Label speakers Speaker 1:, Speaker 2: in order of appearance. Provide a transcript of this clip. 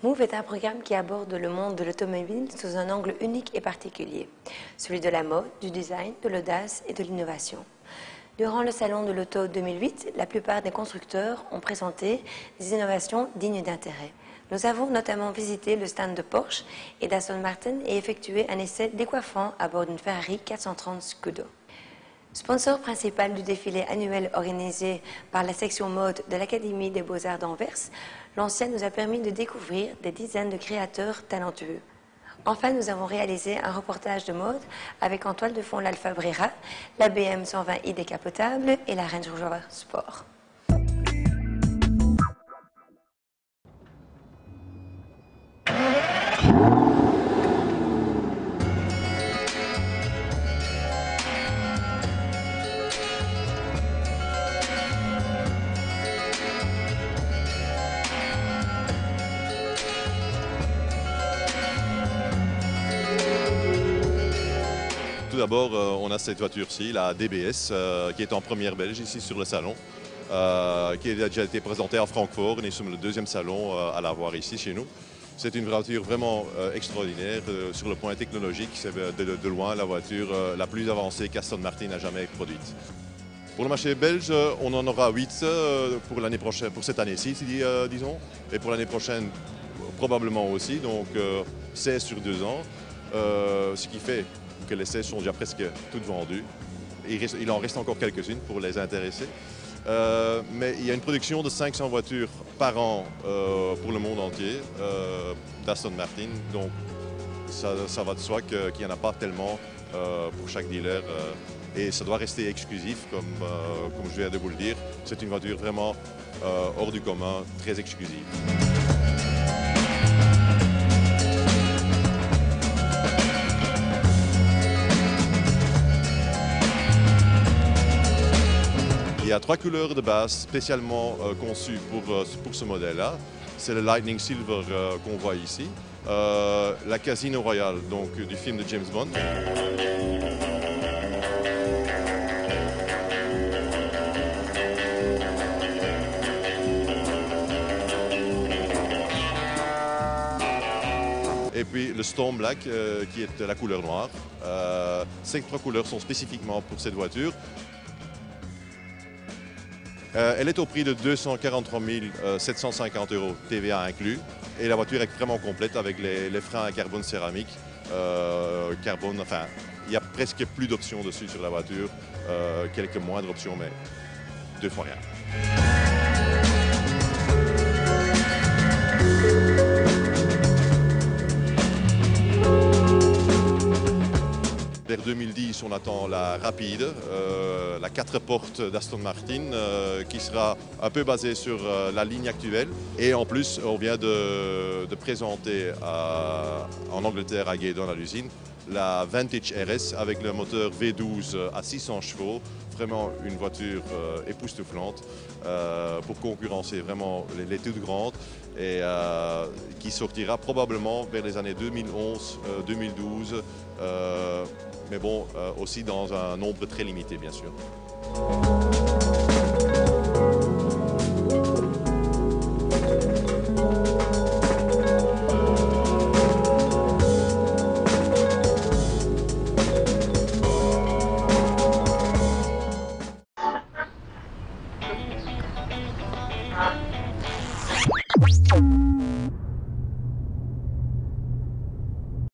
Speaker 1: Move est un programme qui aborde le monde de l'automobile sous un angle unique et particulier, celui de la mode, du design, de l'audace et de l'innovation. Durant le salon de l'auto 2008, la plupart des constructeurs ont présenté des innovations dignes d'intérêt. Nous avons notamment visité le stand de Porsche et d'Aston Martin et effectué un essai décoiffant à bord d'une Ferrari 430 Scudo. Sponsor principal du défilé annuel organisé par la section mode de l'Académie des Beaux-Arts d'Anvers, l'ancien nous a permis de découvrir des dizaines de créateurs talentueux. Enfin, nous avons réalisé un reportage de mode avec en toile de fond l'Alfa Brera, la BM 120i décapotable et la Range Rover Sport.
Speaker 2: Tout d'abord, on a cette voiture-ci, la DBS, qui est en première belge ici sur le salon, qui a déjà été présentée à Francfort. Nous sommes le deuxième salon à la voir ici chez nous. C'est une voiture vraiment extraordinaire sur le point technologique. C'est de loin la voiture la plus avancée qu'Aston Martin n'a jamais produite. Pour le marché belge, on en aura 8 pour l'année prochaine, pour cette année-ci, disons, et pour l'année prochaine probablement aussi, donc 16 sur 2 ans, ce qui fait que les 16 sont déjà presque toutes vendues. Il en reste encore quelques-unes pour les intéresser. Mais il y a une production de 500 voitures par an pour le monde entier d'Aston Martin. Donc ça va de soi qu'il n'y en a pas tellement pour chaque dealer. Et ça doit rester exclusif, comme je viens de vous le dire. C'est une voiture vraiment hors du commun, très exclusive. Il y a 3 couleurs de base spécialement conçues pour ce modèle-là. C'est le Lightning Silver qu'on voit ici, la Casino Royale donc, du film de James Bond. Et puis le Storm Black qui est la couleur noire. Ces 3 couleurs sont spécifiquement pour cette voiture. Elle est au prix de 243 750 €, TVA inclus. Et la voiture est vraiment complète avec les freins à carbone céramique. Enfin, il n'y a presque plus d'options dessus sur la voiture. Quelques moindres options, mais 2 fois rien. Vers 2010, on attend la Rapide, la 4 portes d'Aston Martin, qui sera un peu basée sur la ligne actuelle. Et en plus, on vient de présenter en Angleterre, à Gaydon, à l'usine, la Vantage RS avec le moteur V12 à 600 chevaux. Vraiment une voiture époustouflante pour concurrencer vraiment les toutes grandes et qui sortira probablement vers les années 2011-2012. Mais bon, aussi dans un nombre très limité, bien sûr.